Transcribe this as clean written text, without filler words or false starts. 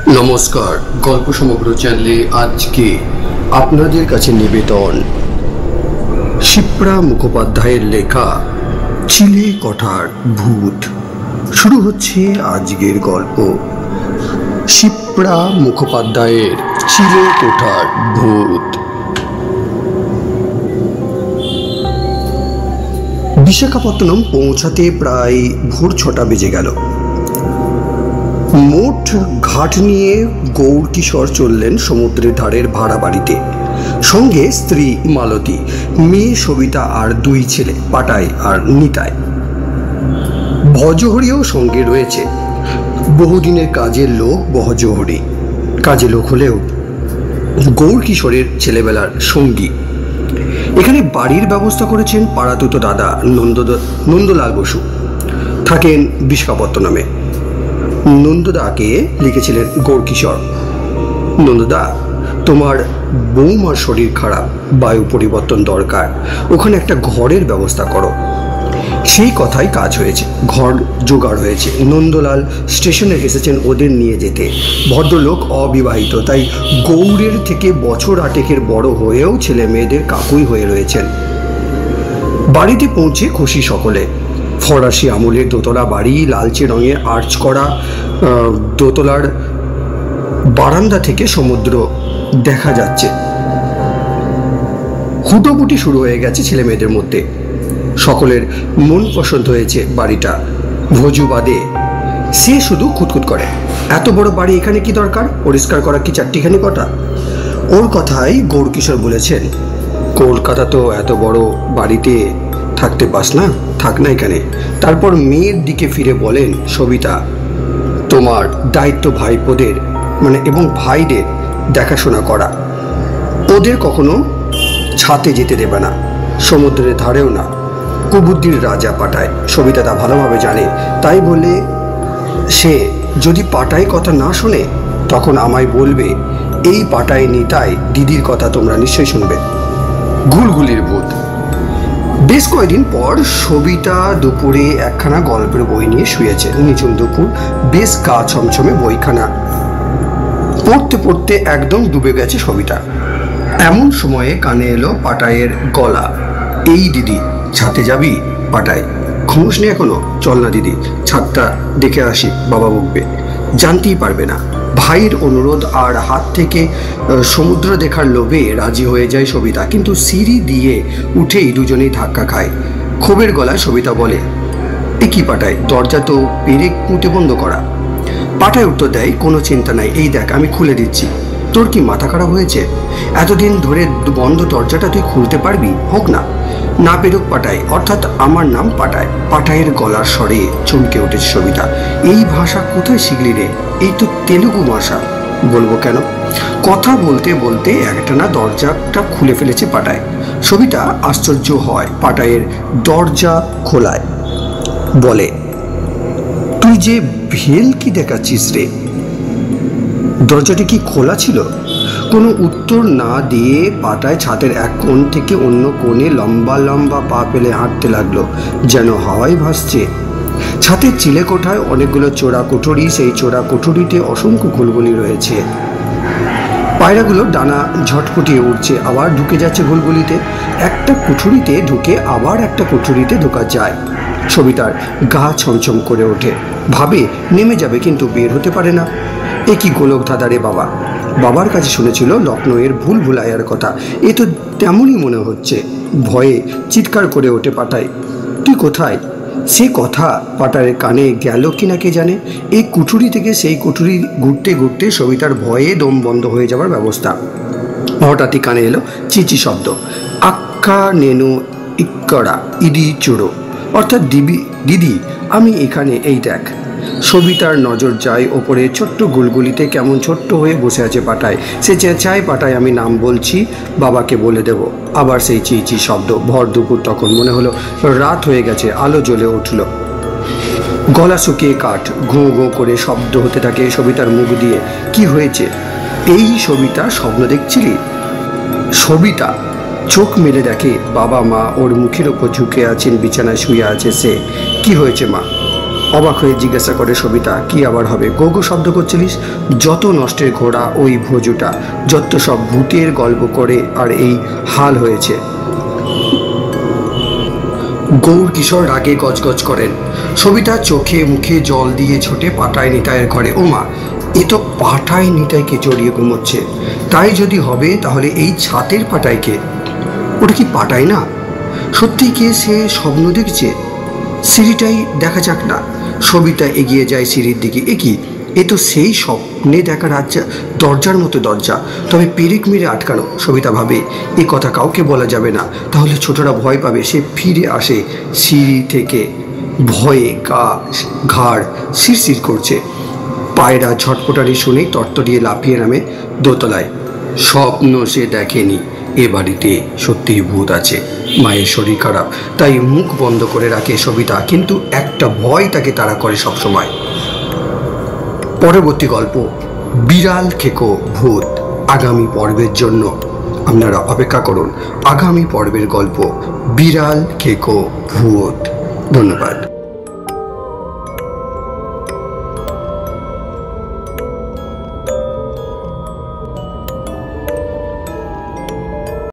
নমস্কার, গল্প সমগ্র চ্যানেলে আজকে আপনাদের কাছে নিবেদন শিপ্রা মুখোপাধ্যায়ের লেখা চিলে কোঠার ভূত। শুরু হচ্ছে আজকের গল্প, শিপ্রা মুখোপাধ্যায়ের চিলে কোঠার ভূত। বিশাখাপত্তনম পৌঁছাতে প্রায় ভোর 6টা বেজে গেল। মোট ঘাট নিয়ে গৌরকিশোর চললেন সমুদ্রের ধারের ভাড়া বাড়িতে, সঙ্গে স্ত্রী মালতী, মেয়ে সবিতা আর দুই ছেলে পাটাই আর নিতাই। ভজহরিও সঙ্গে রয়েছে, বহুদিনের কাজের লোক ভজহরি। কাজের লোক হলেও গৌরকিশোরের ছেলেবেলার সঙ্গী। এখানে বাড়ির ব্যবস্থা করেছেন পাড়াতুতো দাদা নন্দলাল বসু, থাকেন বিশাখাপত্তনমে। নন্দদাকে লিখেছিলেন গৌরকিশোর, নন্দদা, তোমার বৌমার শরীর খারাপ, বায়ু পরিবর্তন দরকার, ওখানে একটা ঘরের ব্যবস্থা করো। সেই কথাই কাজ হয়েছে, ঘর জোগাড় হয়েছে। নন্দলাল স্টেশনে এসেছেন ওদের নিয়ে যেতে। ভদ্রলোক অবিবাহিত, তাই গৌড়ের থেকে বছর 8 বড় হয়েও ছেলে মেয়েদের কাকুই হয়ে রয়েছেন। বাড়িতে পৌঁছে খুশি সকলে। ফরাসি আমলের দোতলা বাড়ি, লালচে রঙের আর্চ করা দোতলার বারান্দা থেকে সমুদ্র দেখা যাচ্ছে। হুটোপুটি শুরু হয়ে গেছে ছেলে মেয়েদের মধ্যে। সকলের মন পছন্দ হয়েছে বাড়িটা। ভজু বাদে সে শুধু খুঁতখুত করে, এত বড় বাড়ি এখানে কি দরকার, পরিষ্কার করা কি 4টিখানি কটা? ওর কথাই গৌরকিশোর বলেছেন, কলকাতা তো এত বড় বাড়িতে থাকতে পাস না, থাক না এখানে। তারপর মেয়ের দিকে ফিরে বলেন, সবিতা, তোমার দায়িত্ব ভাইপোদের এবং ভাইদের দেখাশোনা করা। ওদের কখনো ছাতে যেতে দেবে না, সমুদ্রের ধারেও না। কুবুদ্ধির রাজা পাটায়, সবিতা তা ভালোভাবে জানে। তাই বলে সে যদি পাটায় কথা না শোনে, তখন আমায় বলবে, এই পাটায় নিতাই দিদির কথা তোমরা নিশ্চয়ই শুনবে। ঘুলঘুলির ভূত। বেশ কয়েকদিন পর সবিতা দুপুরে একখানা গল্পের বই নিয়ে শুয়েছে। নিঝুম দুপুর, বেশ গা ছমছমে। বইখানা পড়তে পড়তে একদম ডুবে গেছে সবিতা। এমন সময়ে কানে এলো পাটায়ের গলা, এই দিদি, ছাতে যাবি? পাটায়, ঘুমোস নি এখনো? চল না দিদি, ছাদটা দেখে আসি, বাবা বকবে। জানতেই পারবে না। ভাইয়ের অনুরোধ আর হাত থেকে সমুদ্র দেখার লোভে রাজি হয়ে যায় সবিতা, কিন্তু সিঁড়ি দিয়ে উঠেই দুজনেই ধাক্কা খায়। ক্ষোভের গলায় সবিতা বলে, এ কি পাটায়, দরজা তো পেরেক পুঁতে বন্ধ করা। পাটায় উত্তর দেয়, কোনো চিন্তা নাই, এই দেখ আমি খুলে দিচ্ছি। তোর কি মাথা খারাপ হয়েছে? এতদিন ধরে বন্ধ দরজাটা তুই খুলতে পারবি? হোক না, না পেরুক পাটায়, অর্থাৎ আমার নাম পাটায়। পাটায়ের গলার স্বরে চমকে উঠেছে সবিতা। এই ভাষা কোথায় শিখলি রে? এই তো তেলুগু ভাষা। বলবো কেন? কথা বলতে বলতে একটানা দরজাটা খুলে ফেলেছে পাটায়। সবিতা আশ্চর্য হয় পাটায়ের দরজা খোলায়। বলে, তুই যে ভেল কি দেখাচ্ছিস রে? দরজাটি কি খোলা ছিল? কোনো উত্তর না দিয়ে পাটায় ছাদের এক কোণ থেকে অন্য কোণে লম্বা লম্বা পা ফেলে হাঁটতে লাগলো, যেন হাওয়ায় ভাসছে। ছাদের চিলে কোঠায় অনেকগুলো চোরা কুঠুরি, সেই চোরা কুঠুরিতে অসংখ্য ঘুলঘুলি রয়েছে। পায়রাগুলো ডানা ঝটপটিয়ে উঠছে, আবার ঢুকে যাচ্ছে ঘুলঘুলিতে। একটা কুঠুরিতে ঢুকে আবার একটা কুঠুরিতে ঢোকা যায়। সবিতার গা ছমছম করে ওঠে, ভাবে নেমে যাবে, কিন্তু বের হতে পারে না। এ কি গোলক ধাঁধা রে বাবা! বাবার কাছে শুনেছিল লখনৌয়ের ভুল ভুলাইয়ার কথা, এ তো তেমনই মনে হচ্ছে। ভয়ে চিৎকার করে ওঠে পাটায়, তুই কোথায়? সে কথা পাটায়ের কানে গেল কিনা কে জানে। এই কুঠুরি থেকে সেই কুঠুরি ঘুরতে ঘুরতে সবিতার ভয়ে দম বন্ধ হয়ে যাওয়ার ব্যবস্থা। হঠাৎই কানে এলো চিচি শব্দ, আক্কা নেনু ইক্কড়া ইডি চুড়ো, অর্থাৎ দিদি আমি এখানে, এই দেখ। সবিতার নজর যায় ওপরে ছোট্ট গুলগুলিতে, কেমন ছোট্ট হয়ে বসে আছে পাটায়। সে চেঁচায়, পাটায় আমি নাম বলছি, বাবাকে বলে দেব। আবার সেই চিচি শব্দ। ভর দুপুর তখন, মনে হলো রাত হয়ে গেছে। আলো জ্বলে উঠল, গলা শুকিয়ে কাঠ, ঘুঁ ঘুঁ করে শব্দ হতে থাকে সবিতার মুখ দিয়ে। কি হয়েছে? এই সবিতা স্বপ্ন দেখছিলি? সবিতা চোখ মেলে দেখে বাবা মা ওর মুখের ওপর ঝুঁকে আছেন, বিছানায় শুয়ে আছে সে। কি হয়েছে মা? অবাক হয়ে জিজ্ঞাসা করে সবিতা, কি আবার হবে? গো গো শব্দ করছিলিস? যত নষ্টের ঘোড়া ওই ভোজুটা, যত সব ভূতের গল্প করে আর এই হাল হয়েছে। গৌর কিশোর রাগে গজগজ করেন। সবিতা চোখে মুখে জল দিয়ে ছোটে পাটায় নিতাইয়ের ঘরে। ওমা, এ তো পাটায় নিতাইকে জড়িয়ে ঘুমোচ্ছে। তাই যদি হবে তাহলে এই ছাতের পাটাইকে? ওটা কি পাটাই না? সত্যি কে সে স্বপ্ন দেখছে? সিঁড়িটাই দেখা যাক না। সবিতা এগিয়ে যায় সিঁড়ির দিকে। এ কি, এ তো সেই স্বপ্নে দেখা দরজার মতো দরজা, তবে পেরেক মেরে আটকানো। সবিতা ভাবে, এ কথা কাউকে বলা যাবে না, তাহলে ছোটরা ভয় পাবে। সে ফিরে আসে সিঁড়ি থেকে, ভয়ে ঘাড় শিরশির করছে। পায়রা ঝটপটানি শুনেই তরতরিয়ে লাফিয়ে নামে দোতলায়। স্বপ্ন সে দেখেনি, এ বাড়িতে সত্যিই ভূত আছে। মায়ের শরীর খারাপ, তাই মুখ বন্ধ করে রাখে সবিতা, কিন্তু একটা ভয় তাকে তাড়া করে সবসময়। পরবর্তী গল্প, বিড়াল খেকো ভূত। আগামী পর্বের জন্য আপনারা অপেক্ষা করুন। আগামী পর্বের গল্প, বিড়াল খেকো ভূত। ধন্যবাদ।